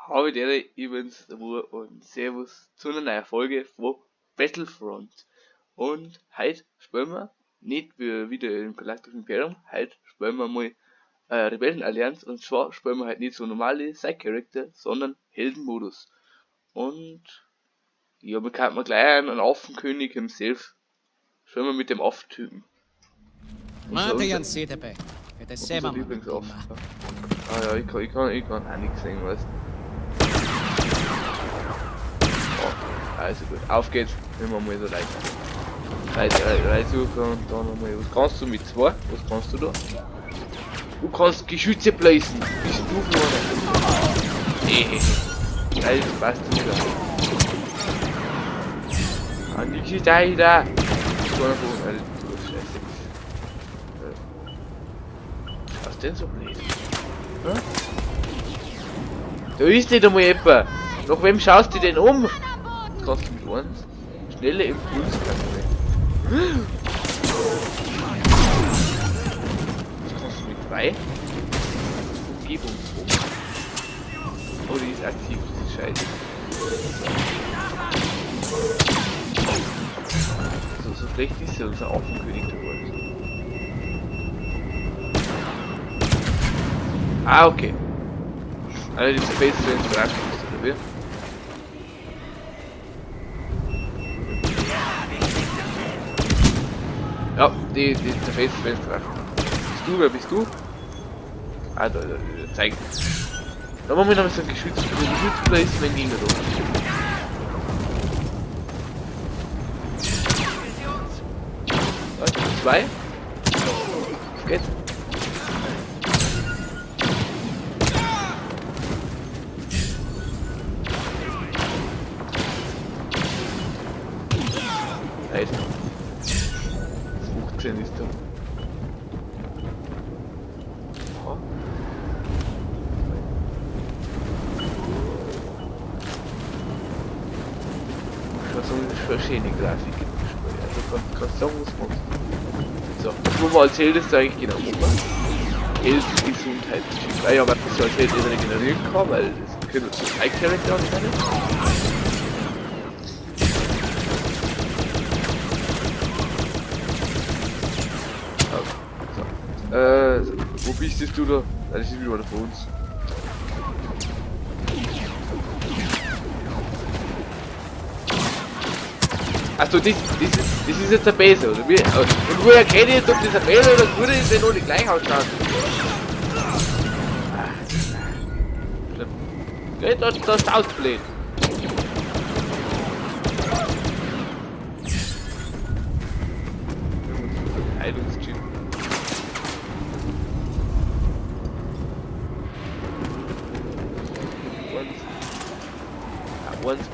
Habe der übrigens und Servus zu einer neuen Folge von Battlefront. Und heute spielen wir nicht wie wieder im Galactic Imperium, heute spielen wir mal Rebellenallianz, und zwar spielen wir halt nicht so normale Side-Charakter, sondern Heldenmodus. Und ja, man kann mal gleich einen Affenkönig himself. Spielen wir mit dem Affentypen. Mate Jan Sedebeck. Das Unser selber Lieblingsaffen. Ah ja, ich kann auch nichts sehen, weißt du. Also gut, auf geht's, nehmen wir mal so weiter. Reisuche und dann nochmal. Was kannst du mit 2? Was kannst du da? Du kannst Geschütze placen. Bist du vorne? Nein, das passt nicht. Ah, nix ist da. Ich kann vorne, Alter, du Scheiße. Was ist denn so blöd? Hm? Da ist nicht einmal jemand. Nach wem schaust du denn um? Das kannst du mit 1. Schnelle Impulskanone. Das kannst du mit 2. Umgebungsbogen. Oh, die ist aktiv, das ist scheiße. So schlecht ist ja unser Affenkönig geworden. Ah, okay. Also die Space Dance überrascht uns, oder wie? Ja, die Face Dance überrascht. Bist du, wer bist du? Ah, da, zeigt. Da machen wir noch so ein Geschützplatz, wenn Gegner da. Was? 2? Was geht's? Nice. 15 ist da. Aha. Das ist eine schöne Grafik im Spiel. Also kannst sagen, was machst du. So, wo wir als Held ist eigentlich genau oben. Held Gesundheit. Ah ja, aber das soll als Held immer regenerieren kann, weil das können wir zum High-Character auch nicht. Wo bist du da? Das ist wieder einer von uns. Achso, das ist jetzt der Base, oder wie? Und woher erkenne ich jetzt, ob das ein Base oder ein Guter ist, wenn alle gleich ausschauen? Geht das ausblöd. Heilungschip.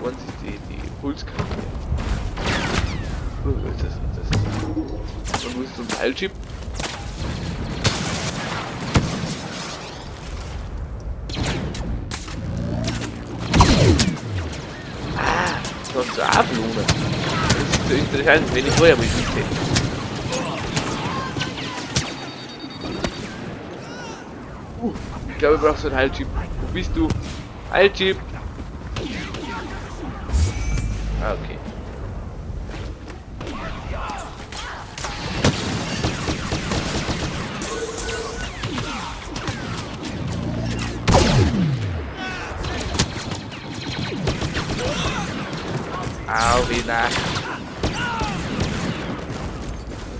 Once ist die Impulskarte. Das. Und wo ist so ein Heilchip? Ah, das hast du auch verloren. Das ist so interessant, wenn ich vorher mit nicht sehe. Ich glaube, ich brauche so einen Heilchip. Wo bist du? Heilchip! Ah, okay. Au, wie nah.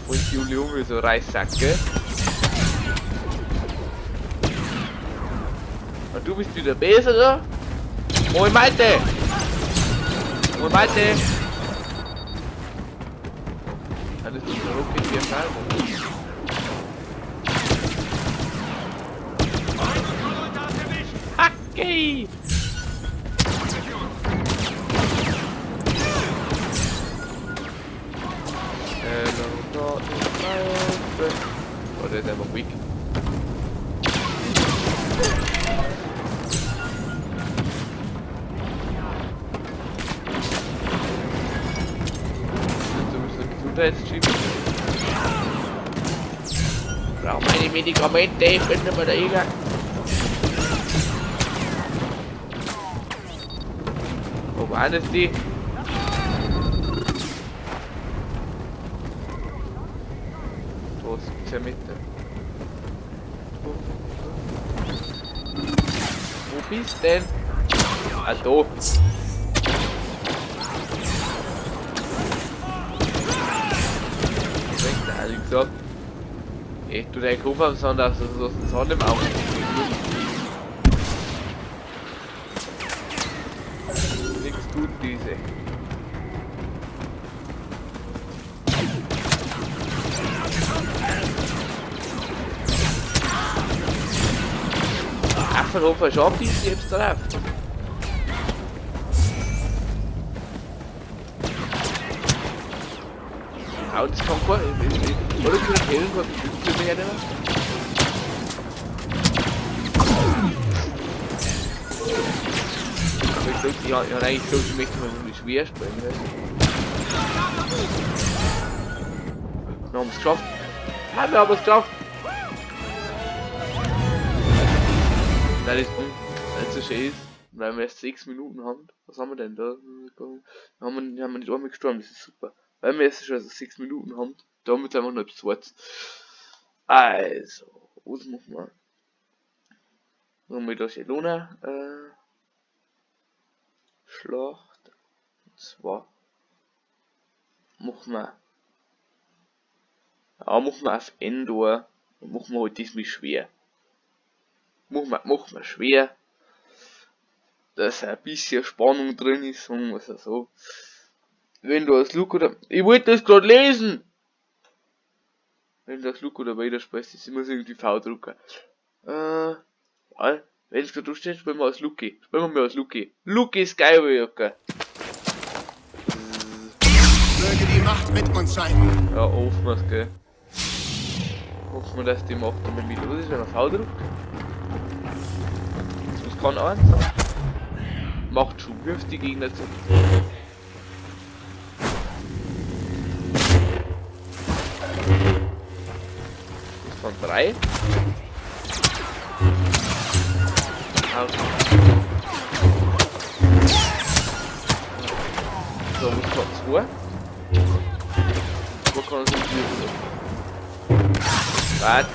Und Juli um so Reissack, gell? Und du bist wieder besser, oder? Moin Malte! Moin Malte! Alles ist der Rocket hier falsch. Hackey! Oh, der ist einfach weak. Gesundheitschip. Brauche meine Medikamente, ich bin nicht mehr da hingegangen. Aber auch nicht die. Da ist 10 Meter. Wo bist du denn? Ah, da. Also ich gesagt, ich tu deinen Kopf am Sand aus, dass du den Sand im Auge nichts tut diese. Einfach auf einen Schab ist jetzt drauf. Ja, das kann kein... Oder kann ich helfen, was ich für mich nicht aber ich glaube, ja, eigentlich glaube ich, möchte mal so schwer springen. Wir haben es geschafft. Ja, wir haben es geschafft. Weil es nicht so schön ist, weil wir erst 6 Minuten haben. Was haben wir denn da? Haben wir nicht einmal gestorben, das ist super. Weil wir erst schon 6 Minuten haben, damit einfach nur etwas Schwarz. Also, was machen wir? Machen wir da Shelona Schlacht. Und zwar machen wir auf Endor und machen wir halt diesmal schwer. Machen wir schwer, dass ein bisschen Spannung drin ist, sagen wir es so. Wenn du als Luke oder... Ich wollte das gerade lesen! Wenn du als Luke oder widersprichst, ist immer so irgendwie V-Drucker. Ja, wenn es gerade steht, spielen wir als Luki. Spielen wir als Luki. Luki Skywalker. Möge die Macht mit uns sein. Ja, oftmals, gell. Hoffen wir, dass die Macht damit mit los ist, wenn er V druckt. Das kann eins. Macht schon, wirft die Gegner zu. Das waren 3. So, was kann 2? Wo kann er so viel was?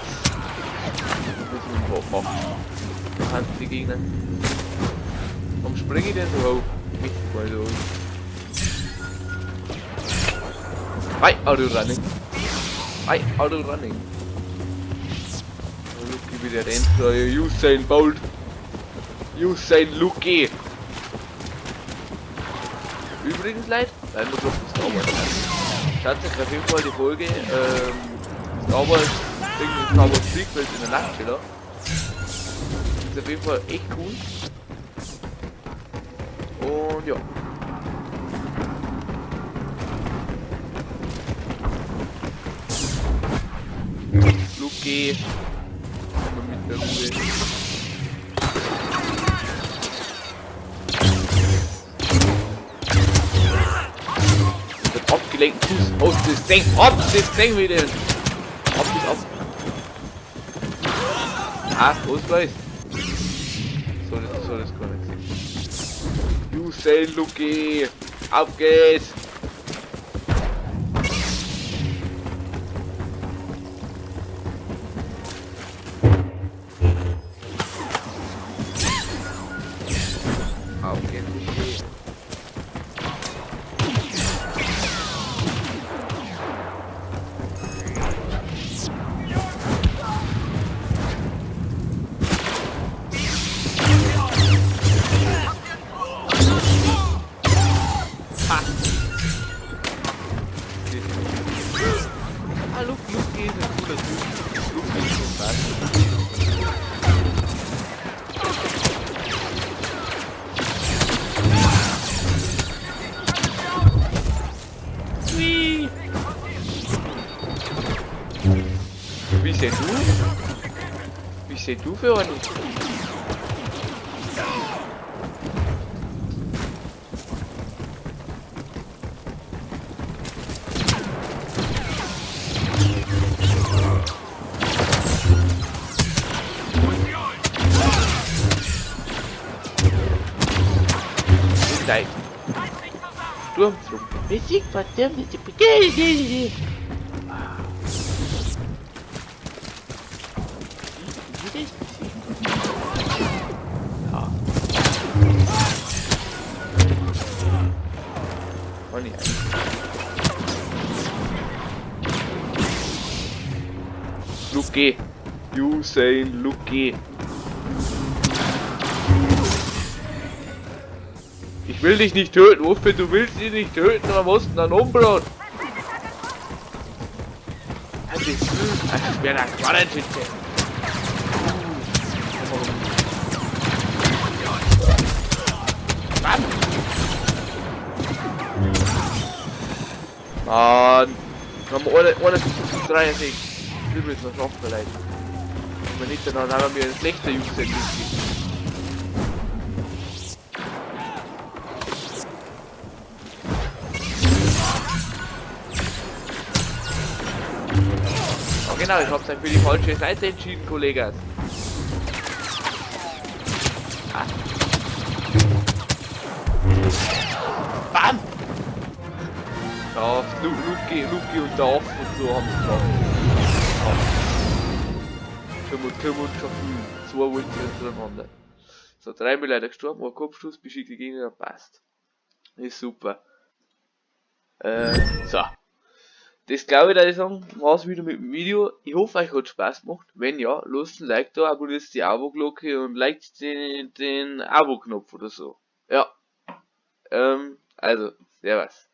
Muss ich mit dem machen. Da haben die Gegner. Warum springe ich denn so hoch? Richtig mal so. Why are you running? Why are you running? Oh, Luki wieder rennt. Usain Bolt. Usain Luki. Übrigens, Leute, weil wir doch das Star Wars haben. Schaut euch auf jeden Fall die Folge Star Wars Prequels in der Nutshell. Ist auf jeden Fall echt cool. Und ja. Luki. Kommen wir mit der Ruhe. Wird abgelenkt. Aus das Ding. Ab das Ding wieder. Ab das ab. Ah, Ausgleich. So, das kann ich sehen. Usain Luki. Auf geht's. Auf geht's. Luki ist ein cooler Typ. Luki ist so krass. Wie sehst du? Wie sehst du für einen? Nein. Sturmtrupp. Besiegt verdammte ja. Kann ich eigentlich. Luke. Usain Luke. Ich will dich nicht töten, Wofür? Du willst ihn nicht töten, aber musst ihn dann umbringen. Das wäre das spannend. Mann! Wir haben ohne 63. Wir müssen noch schaffen vielleicht. Wenn wir nicht, dann haben wir ein schlechter User. Oh genau, ich hab's dann für die falsche Seite entschieden, Kollege. Ah. Bam! Ja, Luki und der Off und so haben sie gemacht. Können wir uns schon fühlen. 2 Wunden hintereinander. So, 3 Mal leider gestorben, aber Kopfschuss, beschickte Gegner, passt. Ist super. So. Das glaube ich, da ich sagen, war's wieder mit dem Video. Ich hoffe, euch hat Spaß gemacht. Wenn ja, lasst ein Like da, abonniert die Abo-Glocke und liked den Abo-Knopf oder so. Ja. Also, servus.